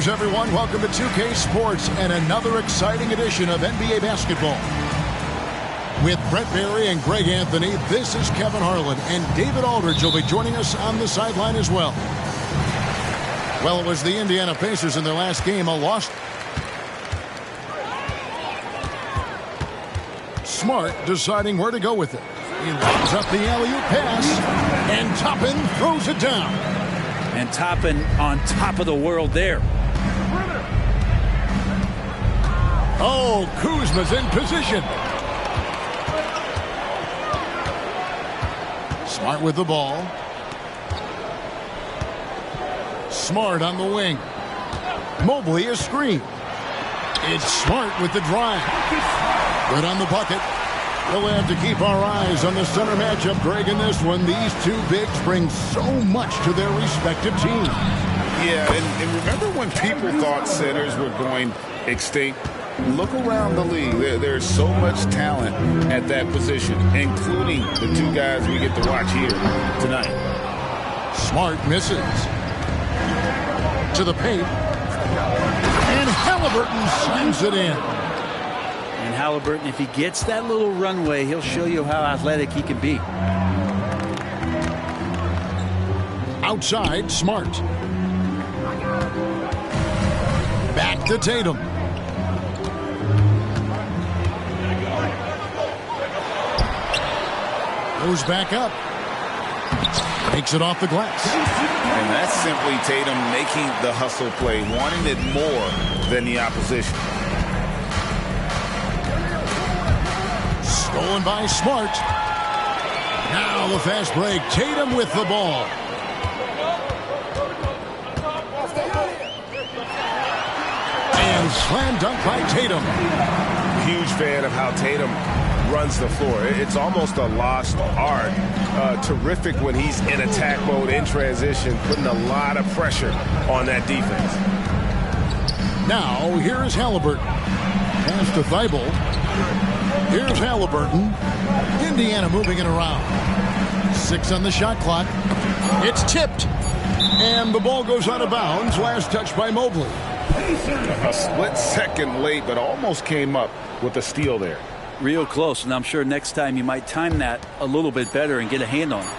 Greetings, everyone. Welcome to 2K Sports and another exciting edition of NBA basketball. With Brent Barry and Greg Anthony, this is Kevin Harlan, and David Aldridge will be joining us on the sideline as well. Well, it was the Indiana Pacers in their last game, a loss. Smart deciding where to go with it. He lines up the alley-oop pass, and Toppin throws it down. And Toppin on top of the world there. Oh, Kuzma's in position. Smart with the ball. Smart on the wing. Mobley a screen. It's Smart with the drive. Good on the bucket. We'll have to keep our eyes on the center matchup, Greg, in this one. These two bigs bring so much to their respective teams. Yeah, and remember when people thought centers were going extinct? Look around the league. There's so much talent at that position, including the two guys we get to watch here tonight. Smart misses. To the paint. And Halliburton slams it in. And Halliburton, if he gets that little runway, he'll show you how athletic he can be. Outside, Smart. Back to Tatum. Goes back up. Takes it off the glass. And that's simply Tatum making the hustle play, wanting it more than the opposition. Stolen by Smart. Now the fast break. Tatum with the ball. And slam dunk by Tatum. Huge fan of how Tatum runs the floor. It's almost a lost art. Terrific when he's in attack mode, in transition, putting a lot of pressure on that defense. Now, here's Halliburton. Pass to Thibault. Here's Halliburton. Indiana moving it around. 6 on the shot clock. It's tipped. And the ball goes out of bounds. Last touch by Mobley. A split second late, but almost came up with a steal there. Real close, and I'm sure next time you might time that a little bit better and get a hand on it.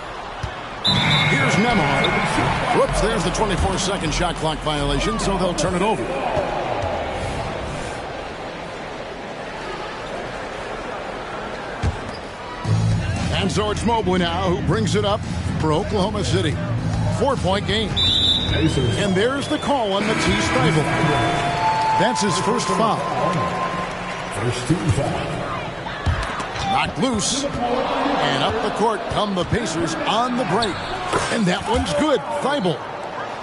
Here's Nembhard. Whoops, there's the 24-second shot clock violation, so they'll turn it over. And so it's Mobley now who brings it up for Oklahoma City. 4-point game. And there's the call on Matisse Thybulle. That's his first foul. First team foul. Knocked loose. And up the court come the Pacers on the break. And that one's good. Thybulle.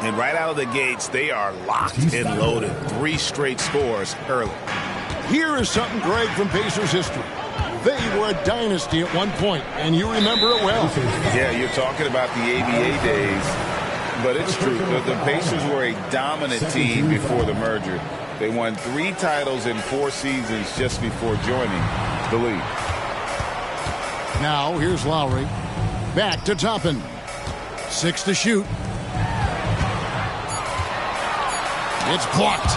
And right out of the gates, they are locked and loaded. 3 straight scores early. Here is something, Greg, from Pacers history. They were a dynasty at one point, and you remember it well. Yeah, you're talking about the ABA days, but it's true. The Pacers were a dominant team before the merger. They won 3 titles in 4 seasons just before joining the league. Now, here's Lowry. Back to Toppin. 6 to shoot. It's blocked.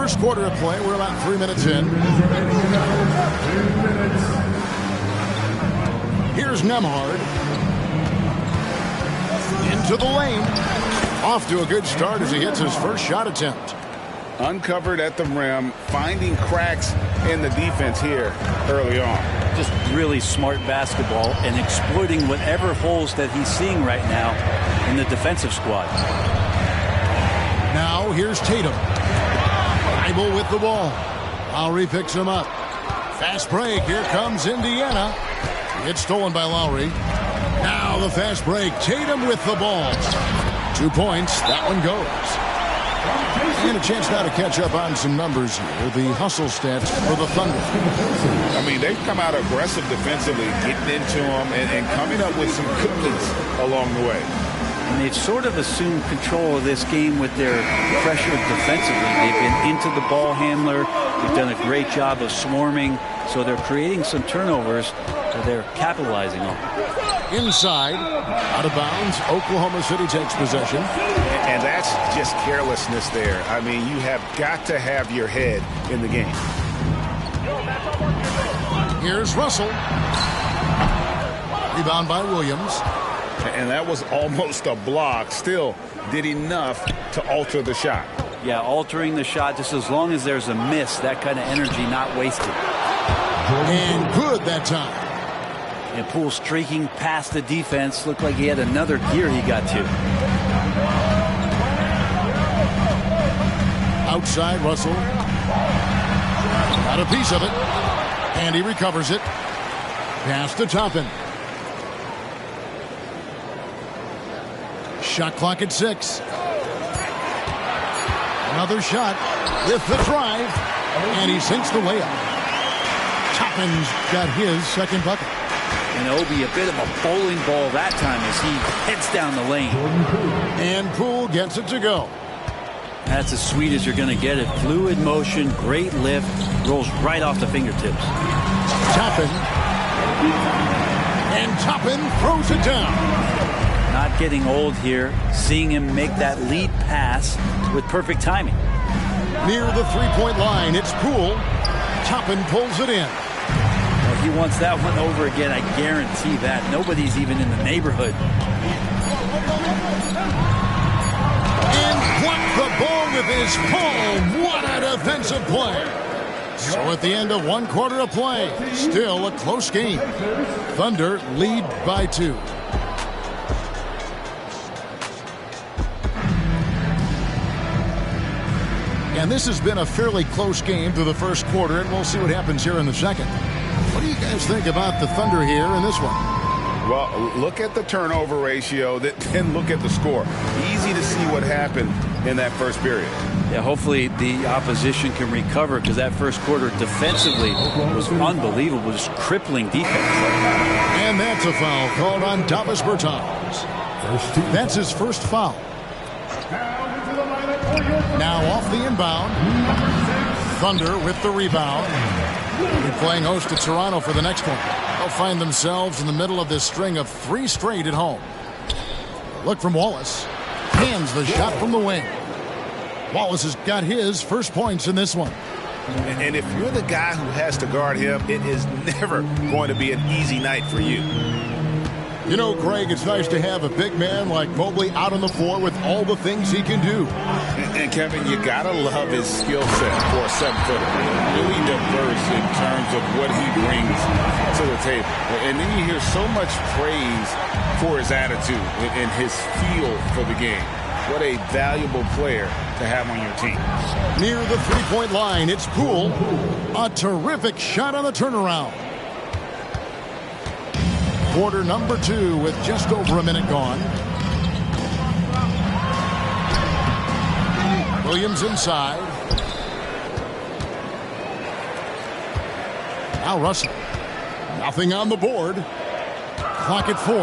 first quarter of play. We're about 3 minutes in. Here's Nembhard. Into the lane. Off to a good start as he hits his first shot attempt. Uncovered at the rim, finding cracks in the defense here early on. Just really smart basketball and exploiting whatever holes that he's seeing right now in the defensive squad. Now here's Tatum. Bible with the ball. Lowry picks him up. Fast break. Here comes Indiana. It's stolen by Lowry. Now the fast break. Tatum with the ball. 2 points. That one goes. And a chance now to catch up on some numbers here. The hustle stats for the Thunder. I mean, they've come out aggressive defensively, getting into them and coming up with some cookies along the way. And they've sort of assumed control of this game with their pressure defensively. They've been into the ball handler. They've done a great job of swarming. So they're creating some turnovers that they're capitalizing on. Inside, out of bounds, Oklahoma City takes possession. And that's just carelessness there. I mean, you have got to have your head in the game. Here's Russell. Rebound by Williams. And that was almost a block. Still did enough to alter the shot. Yeah, altering the shot just as long as there's a miss. That kind of energy not wasted. And good that time. And Poole streaking past the defense. Looked like he had another gear he got to. Outside, Russell. Got a piece of it. And he recovers it. Pass to Toppin. Shot clock at 6. Another shot with the drive. And he sinks the layup. Toppin's got his second bucket. And Obi a bit of a bowling ball that time as he heads down the lane. And Poole gets it to go. That's as sweet as you're going to get it. Fluid motion, great lift, rolls right off the fingertips. Toppin. And Toppin throws it down. Not getting old here. Seeing him make that lead pass with perfect timing. Near the three-point line, it's Poole. Toppin pulls it in. Well, he wants that one over again, I guarantee that. Nobody's even in the neighborhood. And blocked the ball with his palm. What a defensive play. So at the end of one quarter of play, still a close game. Thunder lead by 2. And this has been a fairly close game through the first quarter, and we'll see what happens here in the second. What do you guys think about the Thunder here in this one? Well, look at the turnover ratio, then look at the score. Easy to see what happened in that first period. Yeah, hopefully the opposition can recover because that first quarter defensively was unbelievable, just crippling defense. And that's a foul called on Davis Bertans. That's his first foul. Now off the inbound. Thunder with the rebound. They're playing host to Toronto for the next one. They'll find themselves in the middle of this string of 3 straight at home. Look from Wallace. Hands the shot from the wing. Wallace has got his first points in this one. And if you're the guy who has to guard him, it is never going to be an easy night for you. You know, Greg, it's nice to have a big man like Mobley out on the floor with all the things he can do. And Kevin, you got to love his skill set for a 7-footer. Really diverse in terms of what he brings to the table. And then you hear so much praise for his attitude and his feel for the game. What a valuable player to have on your team. Near the three-point line, it's Poole. A terrific shot on the turnaround. Quarter number 2 with just over a minute gone. Williams inside. Now Russell. Nothing on the board. Clock at 4.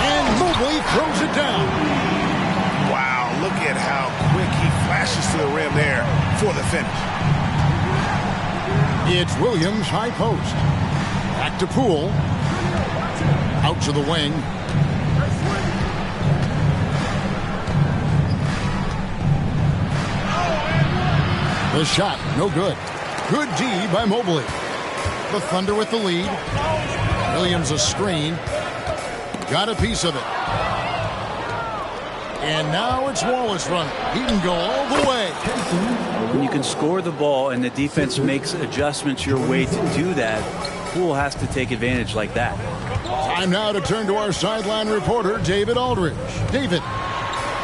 And Mobley throws it down. Wow, look at how quick he flashes to the rim there for the finish. It's Williams, high post. Back to Poole. Out to the wing. The shot, no good. Good D by Mobley. The Thunder with the lead. Williams a screen. Got a piece of it. And now it's Wallace running. He can go all the way. When you can score the ball and the defense makes adjustments your way to do that, Poole has to take advantage like that. Time now to turn to our sideline reporter, David Aldridge. David.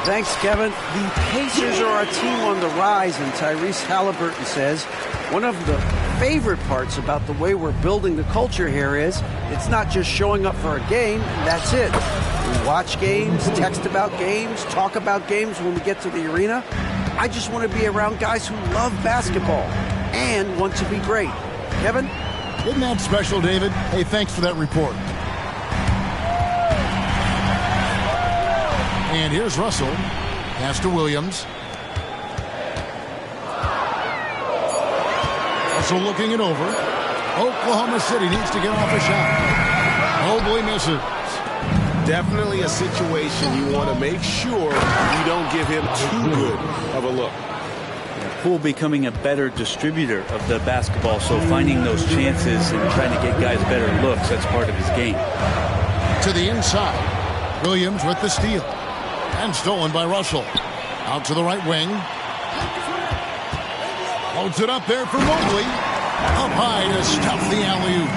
Thanks, Kevin. The Pacers are a team on the rise, and Tyrese Halliburton says one of the favorite parts about the way we're building the culture here is it's not just showing up for a game, that's it. We watch games, text about games, talk about games when we get to the arena. I just want to be around guys who love basketball and want to be great. Kevin? Isn't that special, David? Hey, thanks for that report. And here's Russell. Pass to Williams. Russell looking it over. Oklahoma City needs to get off a shot. Mobley misses. Definitely a situation you want to make sure you don't give him too good of a look. Poole becoming a better distributor of the basketball, so finding those chances and trying to get guys better looks, that's part of his game. To the inside. Williams with the steal. And stolen by Russell. Out to the right wing. Holds it up there for Mobley. Up high to stuff the alley-oop.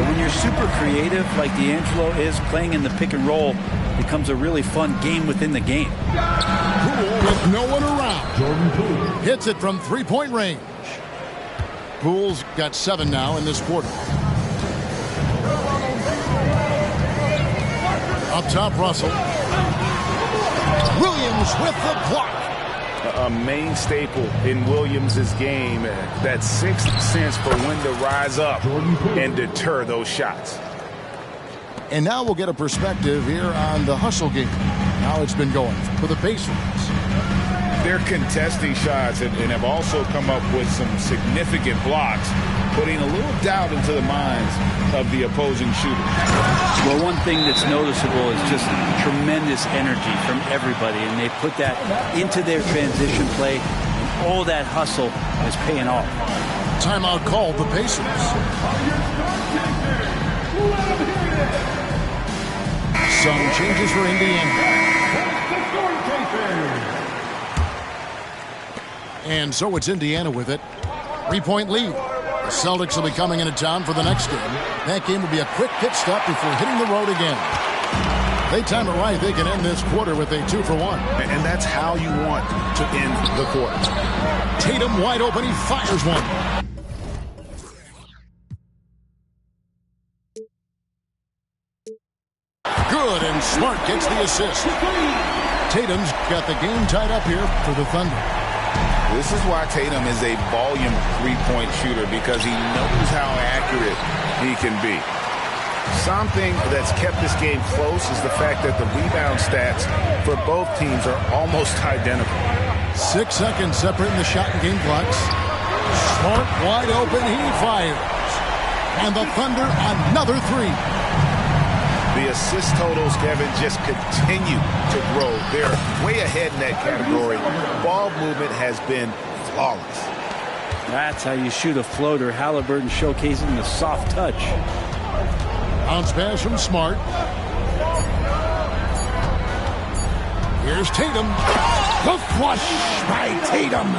When you're super creative like D'Angelo is, playing in the pick and roll becomes a really fun game within the game. Poole with no one around. Hits it from three-point range. Poole's got 7 now in this quarter. Up top, Russell. Williams with the block. A main staple in Williams' game, that sixth sense for when to rise up and deter those shots. And now we'll get a perspective here on the hustle game. How it's been going for the Pacers. They're contesting shots and have also come up with some significant blocks, putting a little doubt into the minds of the opposing shooters. Well, one thing that's noticeable is just tremendous energy from everybody, and they put that into their transition play, and all that hustle is paying off. Timeout called the Pacers. Some changes for Indiana. And so it's Indiana with it. 3-point lead. The Celtics will be coming into town for the next game. That game will be a quick pit stop before hitting the road again. They time it right, they can end this quarter with a 2-for-1. And that's how you want to end the quarter. Tatum wide open, he fires one. Good, and Smart gets the assist. Tatum's got the game tied up here for the Thunder. This is why Tatum is a volume three-point shooter, because he knows how accurate he can be. Something that's kept this game close is the fact that the rebound stats for both teams are almost identical. 6 seconds separating the shot and game clocks. Smart wide open, he fires. And the Thunder another three. The assist totals, Kevin, just continue to grow. They're way ahead in that category. Ball movement has been flawless. That's how you shoot a floater. Halliburton showcasing the soft touch. Bounce pass from Smart. Here's Tatum. The flush by Tatum.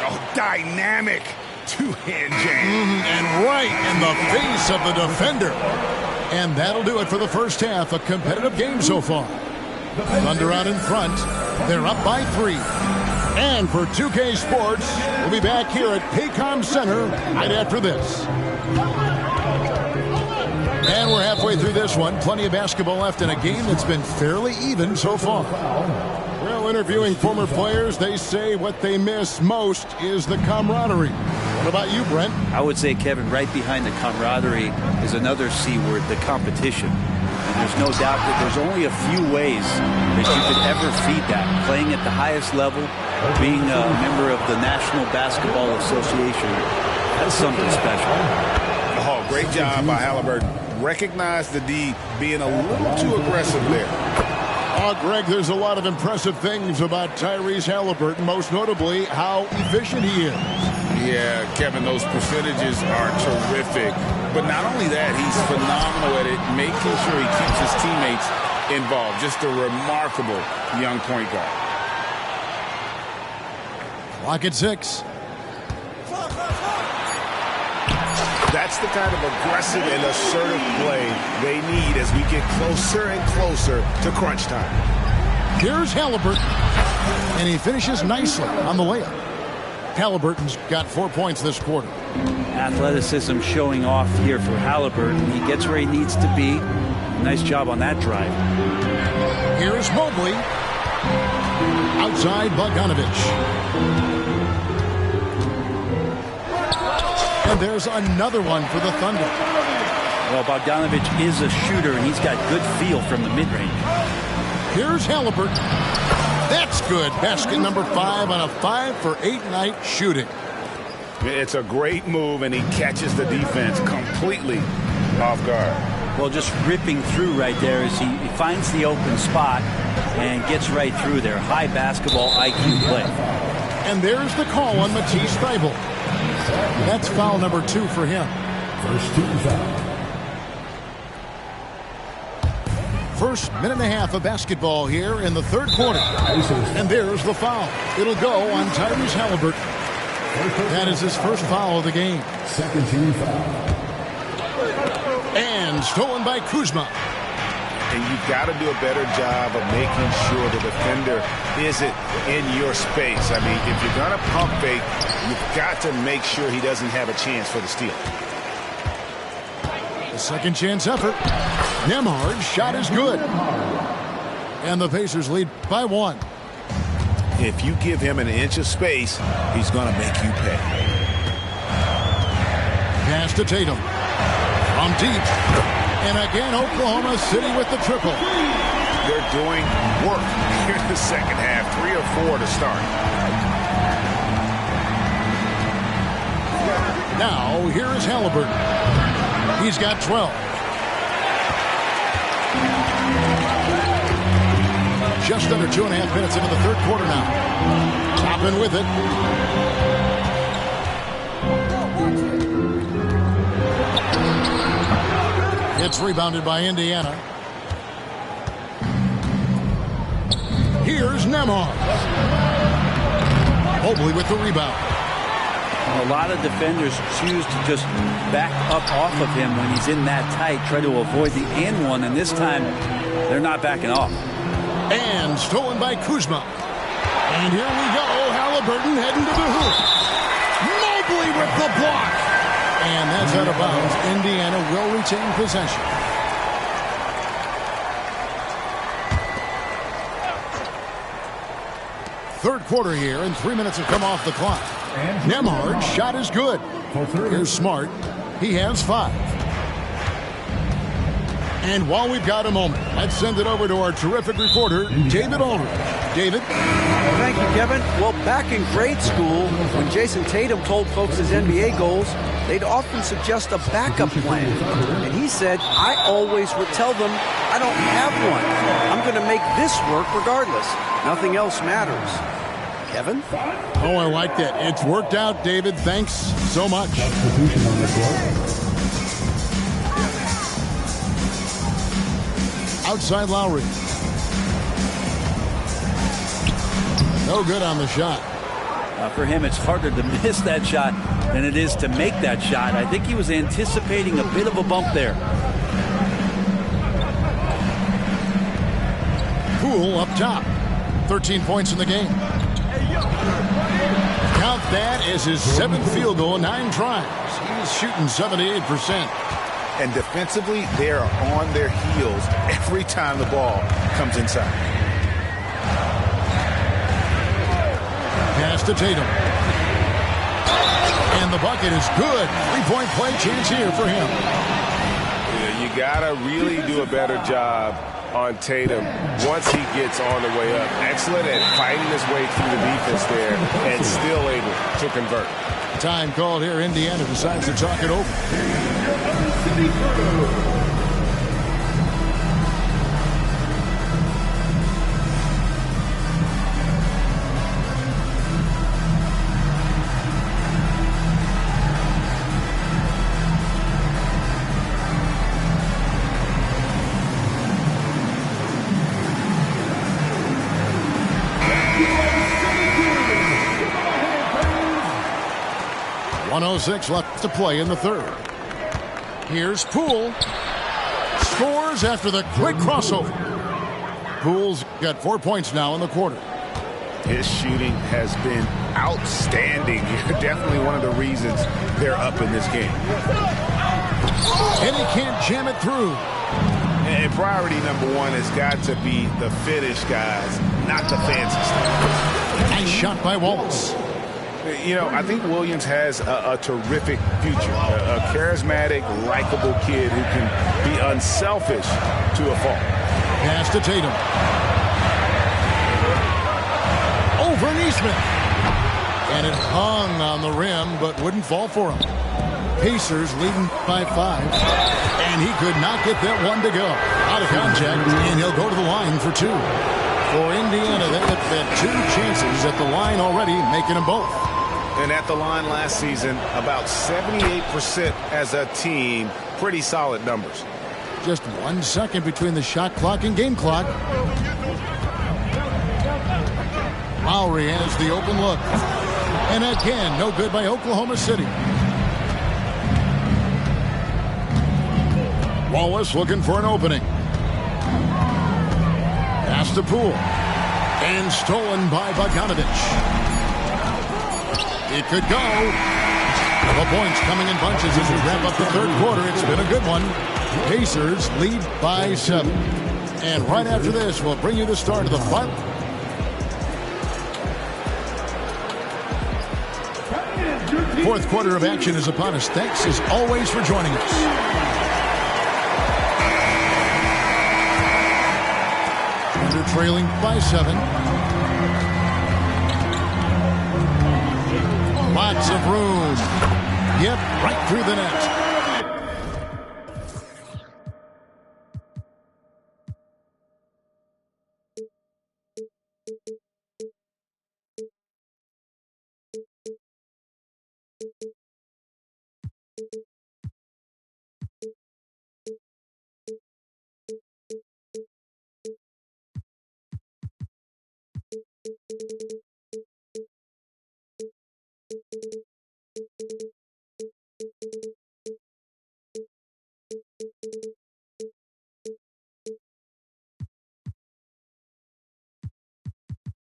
Oh, dynamic two-hand jam. And right in the face of the defender. And that'll do it for the first half. A competitive game so far. Thunder out in front. They're up by 3. And for 2K Sports, we'll be back here at Paycom Center right after this. And we're halfway through this one. Plenty of basketball left in a game that's been fairly even so far. Well, interviewing former players, they say what they miss most is the camaraderie. What about you, Brent? I would say, Kevin, right behind the camaraderie is another C word, the competition. And there's no doubt that there's only a few ways that you could ever feed that. Playing at the highest level, being a member of the National Basketball Association, that's something special. Oh, great job by Halliburton. Recognize the D being a little too aggressive there. Greg, there's a lot of impressive things about Tyrese Haliburton, most notably how efficient he is. Yeah, Kevin, those percentages are terrific. But not only that, he's phenomenal at it, making sure he keeps his teammates involved. Just a remarkable young point guard. Clock at 6. That's the kind of aggressive and assertive play they need as we get closer and closer to crunch time. Here's Haliburton, and he finishes nicely on the layup. Haliburton's got 4 points this quarter. Athleticism showing off here for Haliburton. He gets where he needs to be. Nice job on that drive. Here's Mobley. Outside Bogdanovich. And there's another one for the Thunder. Well, Bogdanovich is a shooter, and he's got good feel from the mid-range. Here's Haliburton. That's good. Basket number 5 on a 5-for-8 night shooting. It's a great move, and he catches the defense completely off guard. Well, just ripping through right there as he finds the open spot and gets right through there. High basketball IQ play. And there's the call on Matisse Thybulle. That's foul number 2 for him. First team foul. First minute and a half of basketball here in the third quarter. And there's the foul. It'll go on Tyrese Haliburton. That is his first foul of the game. Second team foul. And stolen by Kuzma. And you've got to do a better job of making sure the defender isn't in your space. I mean, if you're going to pump fake, you've got to make sure he doesn't have a chance for the steal. The second chance effort. Nembhard's shot is good. And the Pacers lead by 1. If you give him an inch of space, he's going to make you pay. Pass to Tatum. From deep. And again, Oklahoma City with the triple. They're doing work here in the second half. 3 or 4 to start. Now, here is Haliburton. He's got 12. Just under 2.5 minutes into the third quarter now. Toppin with it. It's rebounded by Indiana. Here's Nembhard. Mobley with the rebound. A lot of defenders choose to just back up off of him when he's in that tight, try to avoid the and one, and this time they're not backing off. And stolen by Kuzma. And here we go. Haliburton heading to the hoop. Mobley with the block. And that's out of bounds. Indiana will retain possession. Third quarter here, and 3 minutes have come off the clock. Nembhard's shot is good. Here's Smart. He has 5. And while we've got a moment, let's send it over to our terrific reporter, David Aldridge. David? Thank you, Kevin. Well, back in grade school, when Jason Tatum told folks his NBA goals, they'd often suggest a backup plan. And he said, I always would tell them, I don't have one. I'm going to make this work regardless. Nothing else matters. Kevin? Oh, I like that. It's worked out, David. Thanks so much. Substitution on the floor. Outside Lowry. No good on the shot. For him, it's harder to miss that shot than it is to make that shot. I think he was anticipating a bit of a bump there. Poole up top. 13 points in the game. Count that as his 7th field goal, 9 tries. He's shooting 78%. And defensively, they are on their heels every time the ball comes inside. Pass to Tatum. And the bucket is good. 3-point play chance here for him. Yeah, you got to really do a better job on Tatum once he gets on the way up. Excellent at fighting his way through the defense there and still able to convert. Time called here. Indiana decides to talk it over. 1:06 left to play in the third. Here's Poole. Scores after the quick crossover. Poole's got 4 points now in the quarter. His shooting has been outstanding. Definitely one of the reasons they're up in this game. And he can't jam it through. And priority number one has got to be the finish, guys, not the fancy stuff. Nice shot by Wallace. You know, I think Williams has a terrific future. A charismatic, likable kid who can be unselfish to a fault. Pass to Tatum. Over Neesmith. And it hung on the rim, but wouldn't fall for him. Pacers leading by 5. And he could not get that one to go. Out of contact, and he'll go to the line for 2. For Indiana, they've had 2 chances at the line already, making them both. And at the line last season, about 78% as a team. Pretty solid numbers. Just 1 second between the shot clock and game clock. Lowry has the open look. And again, no good by Oklahoma City. Wallace looking for an opening. Pass to Poole. And stolen by Bogdanovich. It could go. The points coming in bunches as we wrap up the third quarter. It's been a good one. Pacers lead by 7. And right after this, we'll bring you the start of the final. Fourth quarter of action is upon us. Thanks as always for joining us. Under trailing by 7. Lots of room. Yep, right through the net.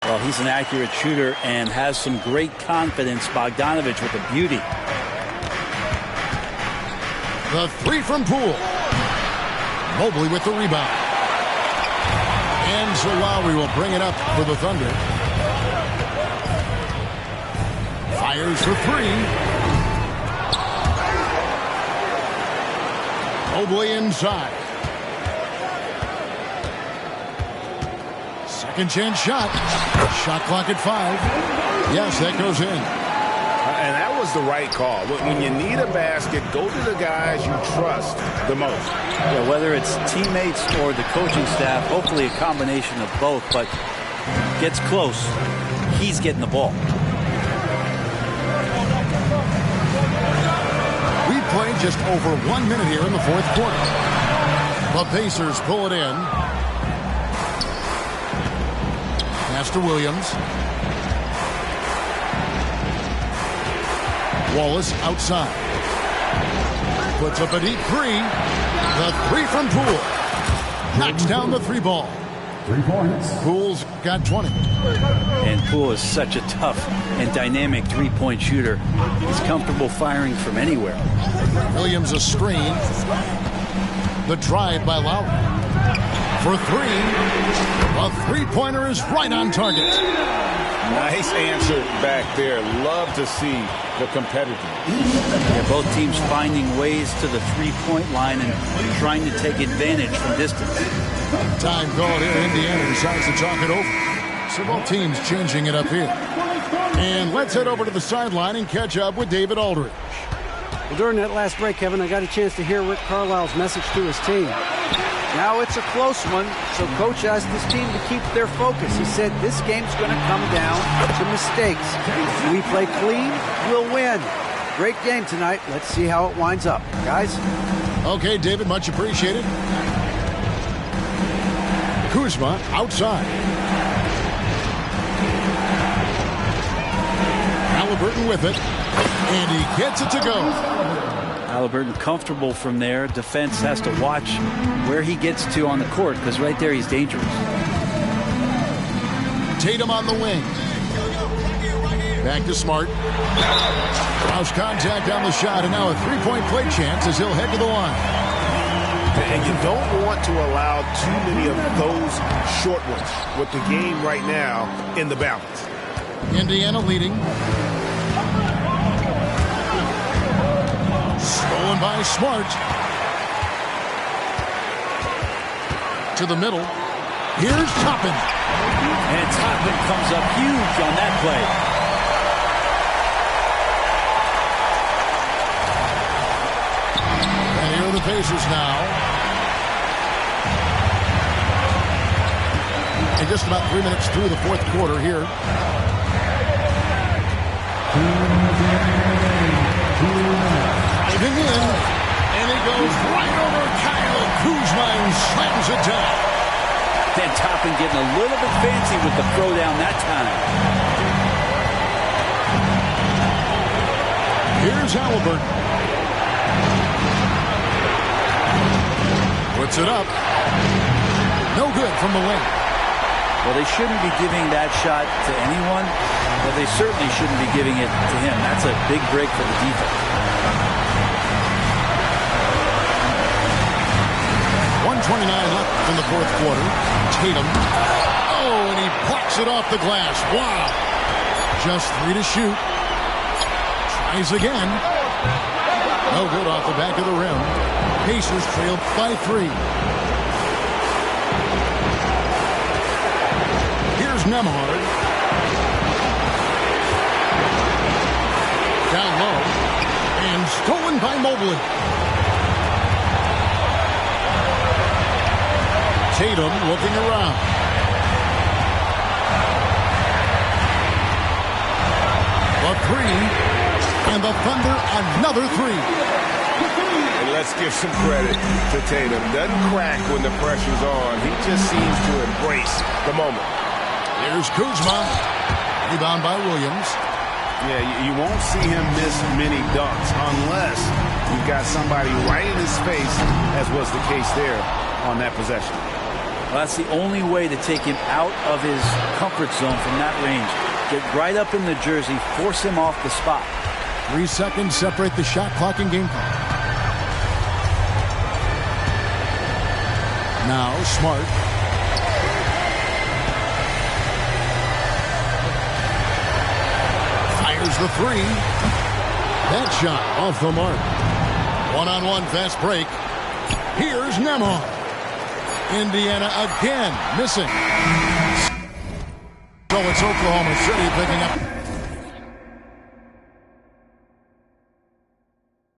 Well, he's an accurate shooter and has some great confidence. Bogdanovich with a beauty. The 3 from Poole. Mobley with the rebound. And so Lowry will bring it up for the Thunder. Fires for 3. Mobley inside. Second chance shot. Shot clock at 5. Yes, that goes in. And that was the right call. When you need a basket, go to the guys you trust the most. Yeah, whether it's teammates or the coaching staff, hopefully a combination of both, but gets close. He's getting the ball. We played just over 1 minute here in the fourth quarter. The Pacers pull it in. Pass to Williams. Wallace outside. Puts up a deep 3. The 3 from Poole. Knocks down the 3 ball. 3 points. Poole's got 20. And Poole is such a tough and dynamic three-point shooter. He's comfortable firing from anywhere. Williams a screen. The drive by Lowry. For 3. A three-pointer is right on target. Nice answer back there. Love to see the competitiveness. Yeah, both teams finding ways to the three-point line and trying to take advantage from distance. Time called here. Indiana decides to talk it over. So both teams changing it up here. And let's head over to the sideline and catch up with David Aldridge. Well, during that last break, Kevin, I got a chance to hear Rick Carlisle's message to his team. Now it's a close one, so Coach asked his team to keep their focus. He said this game's going to come down to mistakes. If we play clean, we'll win. Great game tonight. Let's see how it winds up. Guys? Okay, David, much appreciated. Kuzma outside. Halliburton with it. And he gets it to go. Halliburton comfortable from there. Defense has to watch where he gets to on the court because right there he's dangerous. Tatum on the wing. Back to Smart. Lost contact on the shot, and now a three-point play chance as he'll head to the line. And you don't want to allow too many of those short ones with the game right now in the balance. Indiana leading. Stolen by Smart. To the middle. Here's Toppin. And Toppin comes up huge on that play. And here are the Pacers now. And just about 3 minutes through the fourth quarter here. Driving in, and he goes right over Kyle Kuzma and slams it down. Then Toppin getting a little bit fancy with the throwdown that time. Here's Halliburton. Puts it up. No good from the wing. Well, they shouldn't be giving that shot to anyone, but they certainly shouldn't be giving it to him. That's a big break for the defense. 1:29 left in the fourth quarter. Tatum. Oh, and he plucks it off the glass. Wow. Just 3 to shoot. Tries again. No good off the back of the rim. Pacers trail by 3. Here's Nembhard. Down low. And stolen by Mobley. Tatum looking around. The 3. And the Thunder another 3. And let's give some credit to Tatum. Doesn't crack when the pressure's on. He just seems to embrace the moment. Here's Kuzma. Rebound by Williams. Yeah, you won't see him miss many dunks unless you've got somebody right in his face, as was the case there on that possession. Well, that's the only way to take him out of his comfort zone from that range. Get right up in the jersey, force him off the spot. 3 seconds separate the shot clock and game clock. Now Smart. Fires the 3. That shot off the mark. One-on-one fast break. Here's Nembhard. Indiana again missing. So it's Oklahoma City picking up